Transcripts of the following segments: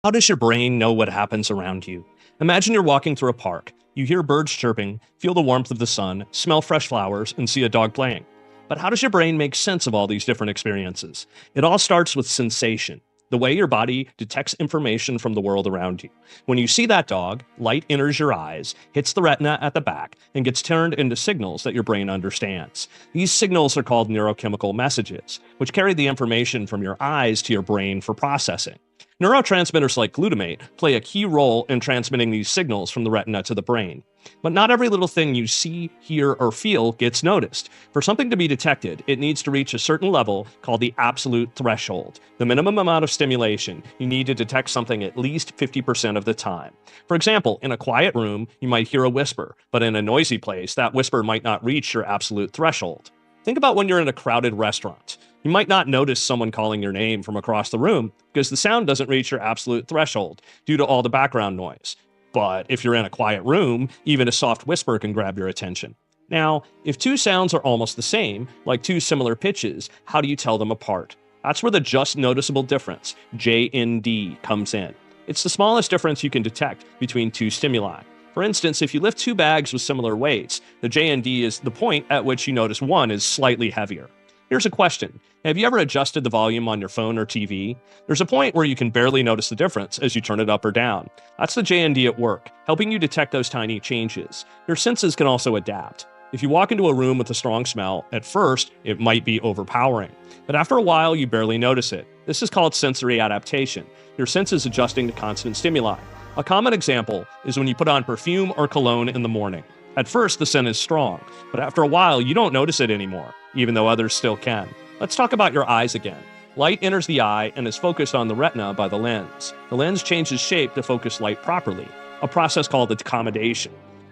How does your brain know what happens around you? Imagine you're walking through a park. You hear birds chirping, feel the warmth of the sun, smell fresh flowers, and see a dog playing. But how does your brain make sense of all these different experiences? It all starts with sensation, the way your body detects information from the world around you. When you see that dog, light enters your eyes, hits the retina at the back, and gets turned into signals that your brain understands. These signals are called neurochemical messages, which carry the information from your eyes to your brain for processing. Neurotransmitters like glutamate play a key role in transmitting these signals from the retina to the brain. But not every little thing you see, hear, or feel gets noticed. For something to be detected, it needs to reach a certain level called the absolute threshold, the minimum amount of stimulation you need to detect something at least 50% of the time. For example, in a quiet room, you might hear a whisper, but in a noisy place, that whisper might not reach your absolute threshold. Think about when you're in a crowded restaurant. You might not notice someone calling your name from across the room because the sound doesn't reach your absolute threshold due to all the background noise. But if you're in a quiet room, even a soft whisper can grab your attention. Now, if two sounds are almost the same, like two similar pitches, how do you tell them apart? That's where the just noticeable difference, JND, comes in. It's the smallest difference you can detect between two stimuli. For instance, if you lift two bags with similar weights, the JND is the point at which you notice one is slightly heavier. Here's a question. Have you ever adjusted the volume on your phone or TV? There's a point where you can barely notice the difference as you turn it up or down. That's the JND at work, helping you detect those tiny changes. Your senses can also adapt. If you walk into a room with a strong smell, at first, it might be overpowering. But after a while, you barely notice it. This is called sensory adaptation. Your senses adjusting to constant stimuli. A common example is when you put on perfume or cologne in the morning. At first, the scent is strong, but after a while, you don't notice it anymore, even though others still can. Let's talk about your eyes again. Light enters the eye and is focused on the retina by the lens. The lens changes shape to focus light properly, a process called accommodation.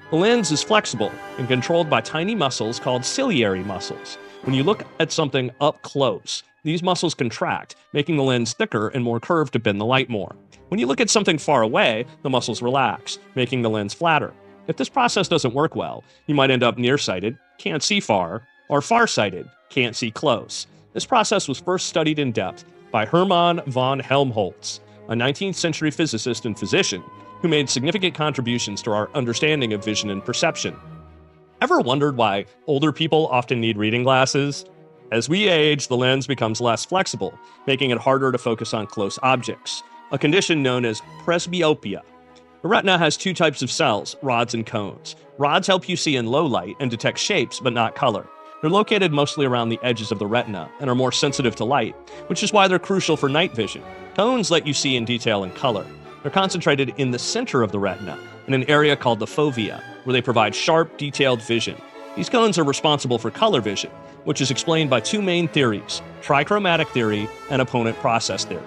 The lens is flexible and controlled by tiny muscles called ciliary muscles. When you look at something up close, these muscles contract, making the lens thicker and more curved to bend the light more. When you look at something far away, the muscles relax, making the lens flatter. If this process doesn't work well, you might end up nearsighted, can't see far, or farsighted, can't see close. This process was first studied in depth by Hermann von Helmholtz, a 19th century physicist and physician who made significant contributions to our understanding of vision and perception. Ever wondered why older people often need reading glasses? As we age, the lens becomes less flexible, making it harder to focus on close objects, a condition known as presbyopia. The retina has two types of cells, rods and cones. Rods help you see in low light and detect shapes but not color. They're located mostly around the edges of the retina and are more sensitive to light, which is why they're crucial for night vision. Cones let you see in detail and color. They're concentrated in the center of the retina, in an area called the fovea, where they provide sharp, detailed vision. These cones are responsible for color vision, which is explained by two main theories, trichromatic theory and opponent process theory.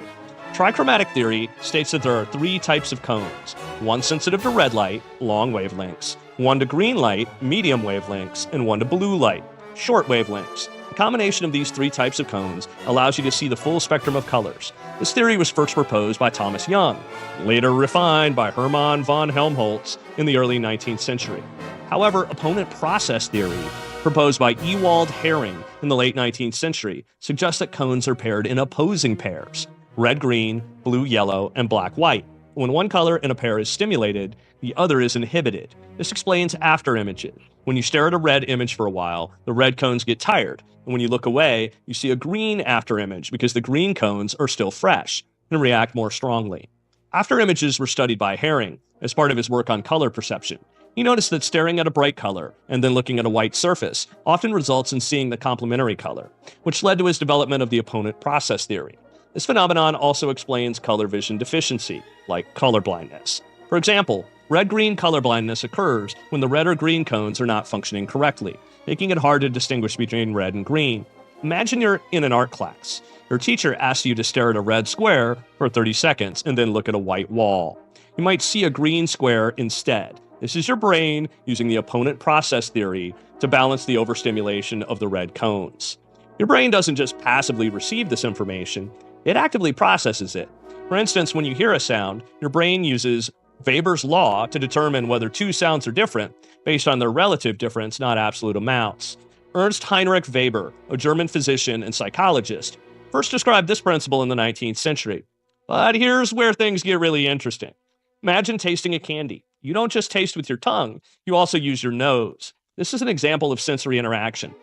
Trichromatic theory states that there are three types of cones, one sensitive to red light, long wavelengths, one to green light, medium wavelengths, and one to blue light, short wavelengths. The combination of these three types of cones allows you to see the full spectrum of colors. This theory was first proposed by Thomas Young, later refined by Hermann von Helmholtz in the early 19th century. However, opponent process theory, proposed by Ewald Hering in the late 19th century, suggests that cones are paired in opposing pairs. Red-green, blue-yellow, and black-white. When one color in a pair is stimulated, the other is inhibited. This explains after images. When you stare at a red image for a while, the red cones get tired, and when you look away, you see a green after image because the green cones are still fresh and react more strongly. After images were studied by Hering as part of his work on color perception. He noticed that staring at a bright color and then looking at a white surface often results in seeing the complementary color, which led to his development of the opponent process theory. This phenomenon also explains color vision deficiency, like colorblindness. For example, red-green colorblindness occurs when the red or green cones are not functioning correctly, making it hard to distinguish between red and green. Imagine you're in an art class. Your teacher asks you to stare at a red square for 30 seconds and then look at a white wall. You might see a green square instead. This is your brain using the opponent process theory to balance the overstimulation of the red cones. Your brain doesn't just passively receive this information, it actively processes it. For instance, when you hear a sound, your brain uses Weber's law to determine whether two sounds are different based on their relative difference, not absolute amounts. Ernst Heinrich Weber, a German physician and psychologist, first described this principle in the 19th century. But here's where things get really interesting. Imagine tasting a candy. You don't just taste with your tongue, you also use your nose. This is an example of sensory interaction,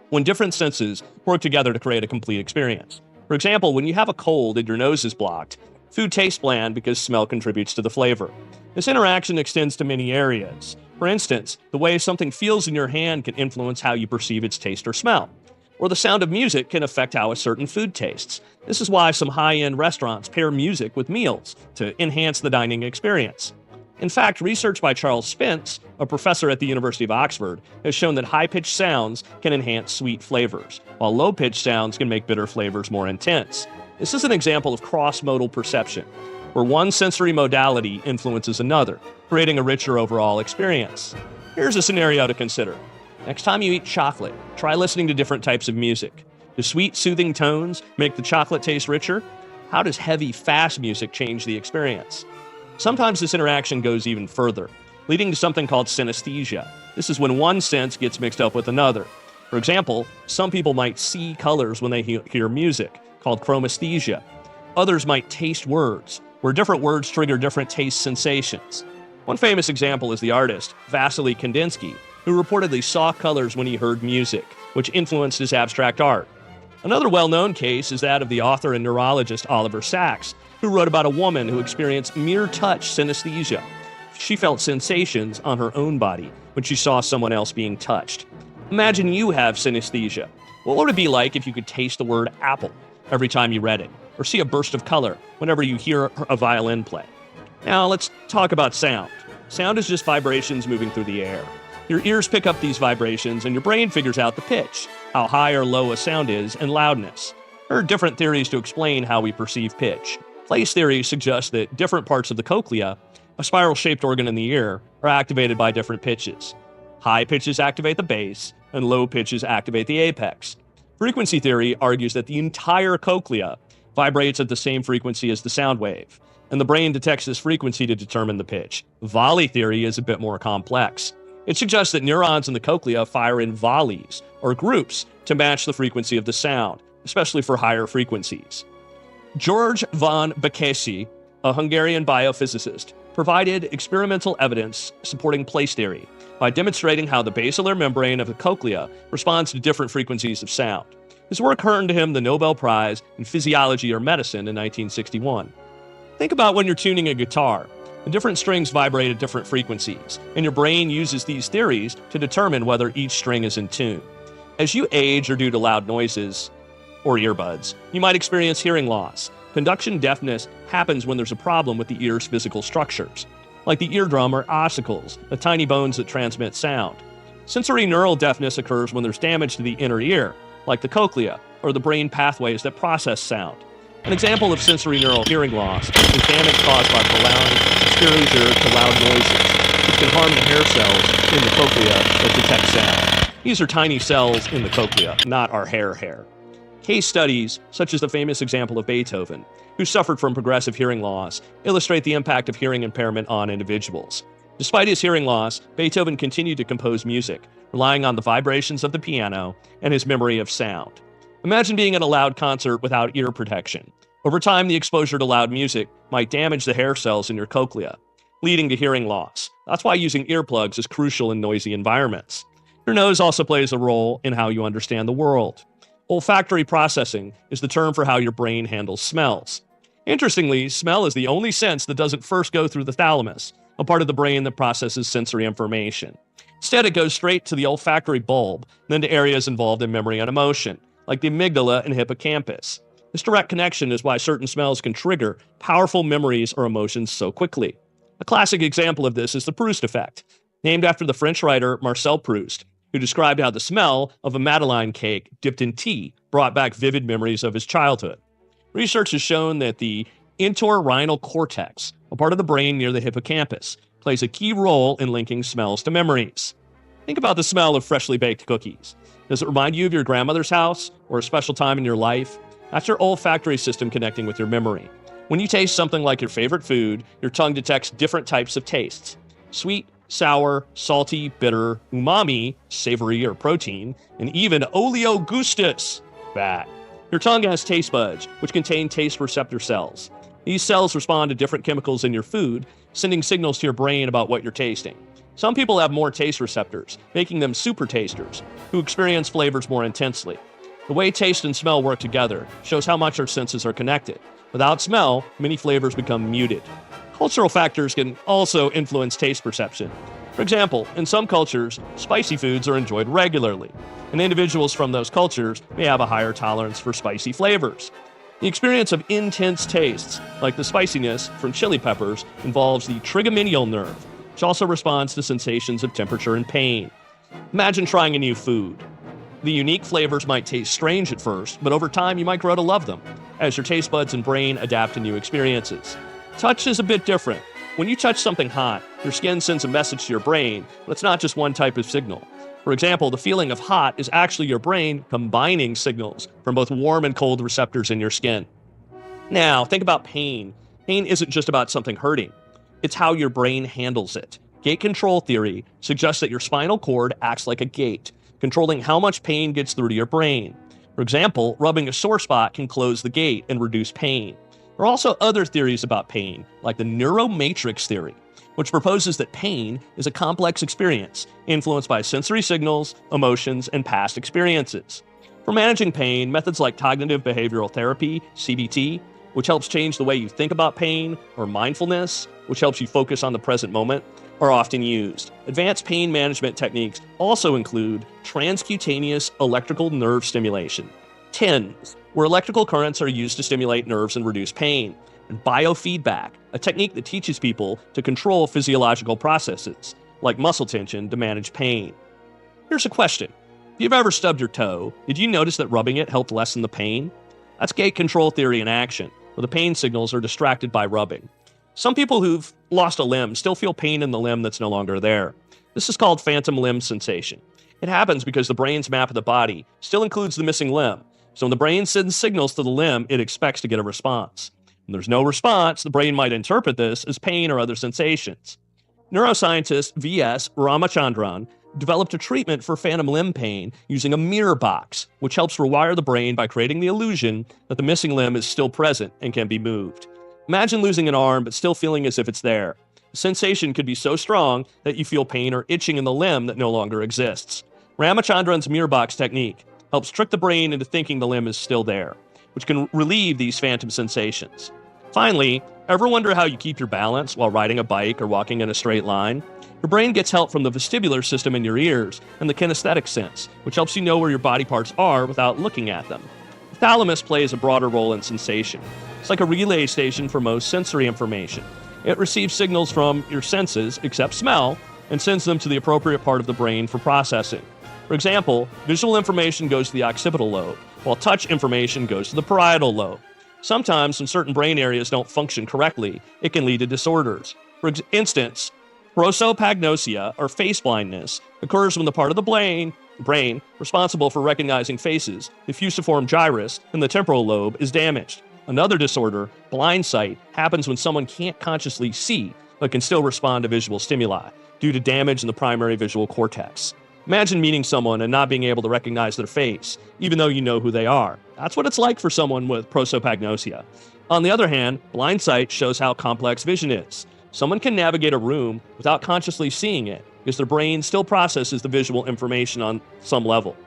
when different senses work together to create a complete experience. For example, when you have a cold and your nose is blocked, food tastes bland because smell contributes to the flavor. This interaction extends to many areas. For instance, the way something feels in your hand can influence how you perceive its taste or smell. Or the sound of music can affect how a certain food tastes. This is why some high-end restaurants pair music with meals to enhance the dining experience. In fact, research by Charles Spence, a professor at the University of Oxford, has shown that high-pitched sounds can enhance sweet flavors, while low-pitched sounds can make bitter flavors more intense. This is an example of cross-modal perception, where one sensory modality influences another, creating a richer overall experience. Here's a scenario to consider. Next time you eat chocolate, try listening to different types of music. Do sweet, soothing tones make the chocolate taste richer? How does heavy, fast music change the experience? Sometimes this interaction goes even further, leading to something called synesthesia. This is when one sense gets mixed up with another. For example, some people might see colors when they hear music, called chromesthesia. Others might taste words, where different words trigger different taste sensations. One famous example is the artist Vasily Kandinsky, who reportedly saw colors when he heard music, which influenced his abstract art. Another well-known case is that of the author and neurologist Oliver Sacks, who wrote about a woman who experienced mere touch synesthesia. She felt sensations on her own body when she saw someone else being touched. Imagine you have synesthesia. What would it be like if you could taste the word apple every time you read it, or see a burst of color whenever you hear a violin play? Now let's talk about sound. Sound is just vibrations moving through the air. Your ears pick up these vibrations and your brain figures out the pitch, how high or low a sound is, and loudness. There are different theories to explain how we perceive pitch. Place theory suggests that different parts of the cochlea, a spiral-shaped organ in the ear, are activated by different pitches. High pitches activate the base, and low pitches activate the apex. Frequency theory argues that the entire cochlea vibrates at the same frequency as the sound wave, and the brain detects this frequency to determine the pitch. Volley theory is a bit more complex. It suggests that neurons in the cochlea fire in volleys, or groups, to match the frequency of the sound, especially for higher frequencies. George von Bekesi, a Hungarian biophysicist, provided experimental evidence supporting place theory by demonstrating how the basilar membrane of the cochlea responds to different frequencies of sound. His work earned him the Nobel Prize in Physiology or Medicine in 1961. Think about when you're tuning a guitar. The different strings vibrate at different frequencies, and your brain uses these theories to determine whether each string is in tune. As you age or due to loud noises or earbuds, you might experience hearing loss. Conduction deafness happens when there's a problem with the ear's physical structures, like the eardrum or ossicles, the tiny bones that transmit sound. Sensory neural deafness occurs when there's damage to the inner ear, like the cochlea, or the brain pathways that process sound. An example of sensory neural hearing loss is damage caused by prolonged exposure to loud noises, which can harm the hair cells in the cochlea that detect sound. These are tiny cells in the cochlea, not our hair. Case studies, such as the famous example of Beethoven, who suffered from progressive hearing loss, illustrate the impact of hearing impairment on individuals. Despite his hearing loss, Beethoven continued to compose music, relying on the vibrations of the piano and his memory of sound. Imagine being at a loud concert without ear protection. Over time, the exposure to loud music might damage the hair cells in your cochlea, leading to hearing loss. That's why using earplugs is crucial in noisy environments. Your nose also plays a role in how you understand the world. Olfactory processing is the term for how your brain handles smells. Interestingly, smell is the only sense that doesn't first go through the thalamus, a part of the brain that processes sensory information. Instead, it goes straight to the olfactory bulb, then to areas involved in memory and emotion, like the amygdala and hippocampus. This direct connection is why certain smells can trigger powerful memories or emotions so quickly. A classic example of this is the Proust effect, named after the French writer Marcel Proust, who described how the smell of a Madeleine cake dipped in tea brought back vivid memories of his childhood. Research has shown that the entorhinal cortex, a part of the brain near the hippocampus, plays a key role in linking smells to memories. Think about the smell of freshly baked cookies. Does it remind you of your grandmother's house or a special time in your life? That's your olfactory system connecting with your memory. When you taste something like your favorite food, your tongue detects different types of tastes: sweet, sour, salty, bitter, umami, savory or protein, and even oleogustus, fat. Your tongue has taste buds, which contain taste receptor cells. These cells respond to different chemicals in your food, sending signals to your brain about what you're tasting. Some people have more taste receptors, making them super tasters, who experience flavors more intensely. The way taste and smell work together shows how much our senses are connected. Without smell, many flavors become muted. Cultural factors can also influence taste perception. For example, in some cultures, spicy foods are enjoyed regularly, and individuals from those cultures may have a higher tolerance for spicy flavors. The experience of intense tastes, like the spiciness from chili peppers, involves the trigeminal nerve, which also responds to sensations of temperature and pain. Imagine trying a new food. The unique flavors might taste strange at first, but over time you might grow to love them, as your taste buds and brain adapt to new experiences. Touch is a bit different. When you touch something hot, your skin sends a message to your brain, but it's not just one type of signal. For example, the feeling of hot is actually your brain combining signals from both warm and cold receptors in your skin. Now, think about pain. Pain isn't just about something hurting. It's how your brain handles it. Gate control theory suggests that your spinal cord acts like a gate, controlling how much pain gets through to your brain. For example, rubbing a sore spot can close the gate and reduce pain. There are also other theories about pain, like the neuromatrix theory, which proposes that pain is a complex experience influenced by sensory signals, emotions, and past experiences. For managing pain, methods like cognitive behavioral therapy, CBT, which helps change the way you think about pain, or mindfulness, which helps you focus on the present moment, are often used. Advanced pain management techniques also include transcutaneous electrical nerve stimulation, TENS, where electrical currents are used to stimulate nerves and reduce pain, and biofeedback, a technique that teaches people to control physiological processes, like muscle tension, to manage pain. Here's a question. If you've ever stubbed your toe, did you notice that rubbing it helped lessen the pain? That's gate control theory in action, where the pain signals are distracted by rubbing. Some people who've lost a limb still feel pain in the limb that's no longer there. This is called phantom limb sensation. It happens because the brain's map of the body still includes the missing limb. So when the brain sends signals to the limb, it expects to get a response. When there's no response, the brain might interpret this as pain or other sensations. Neuroscientist V.S. Ramachandran developed a treatment for phantom limb pain using a mirror box, which helps rewire the brain by creating the illusion that the missing limb is still present and can be moved. Imagine losing an arm but still feeling as if it's there. The sensation could be so strong that you feel pain or itching in the limb that no longer exists. Ramachandran's mirror box technique helps trick the brain into thinking the limb is still there, which can relieve these phantom sensations. Finally, ever wonder how you keep your balance while riding a bike or walking in a straight line? Your brain gets help from the vestibular system in your ears and the kinesthetic sense, which helps you know where your body parts are without looking at them. The thalamus plays a broader role in sensation. It's like a relay station for most sensory information. It receives signals from your senses, except smell, and sends them to the appropriate part of the brain for processing. For example, visual information goes to the occipital lobe, while touch information goes to the parietal lobe. Sometimes, when certain brain areas don't function correctly, it can lead to disorders. For instance, prosopagnosia, or face blindness, occurs when the part of the brain responsible for recognizing faces, the fusiform gyrus, in the temporal lobe is damaged. Another disorder, blind sight, happens when someone can't consciously see, but can still respond to visual stimuli, due to damage in the primary visual cortex. Imagine meeting someone and not being able to recognize their face, even though you know who they are. That's what it's like for someone with prosopagnosia. On the other hand, blind sight shows how complex vision is. Someone can navigate a room without consciously seeing it, because their brain still processes the visual information on some level.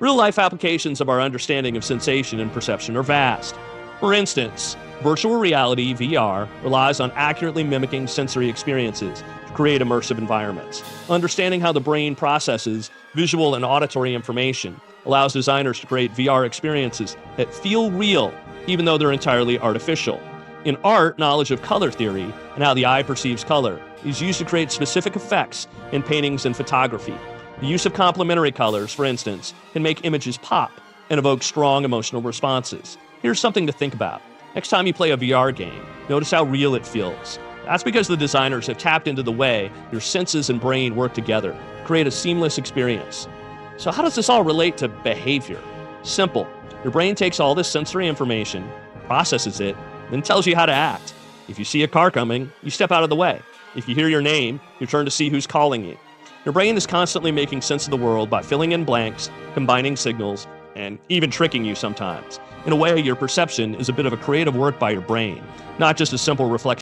Real-life applications of our understanding of sensation and perception are vast. For instance, virtual reality, VR, relies on accurately mimicking sensory experiences to create immersive environments. Understanding how the brain processes visual and auditory information allows designers to create VR experiences that feel real, even though they're entirely artificial. In art, knowledge of color theory and how the eye perceives color is used to create specific effects in paintings and photography. The use of complementary colors, for instance, can make images pop and evoke strong emotional responses. Here's something to think about. Next time you play a VR game, notice how real it feels. That's because the designers have tapped into the way your senses and brain work together to create a seamless experience. So how does this all relate to behavior? Simple. Your brain takes all this sensory information, processes it, then tells you how to act. If you see a car coming, you step out of the way. If you hear your name, you turn to see who's calling you. Your brain is constantly making sense of the world by filling in blanks, combining signals, and even tricking you sometimes. In a way, your perception is a bit of a creative work by your brain, not just a simple reflection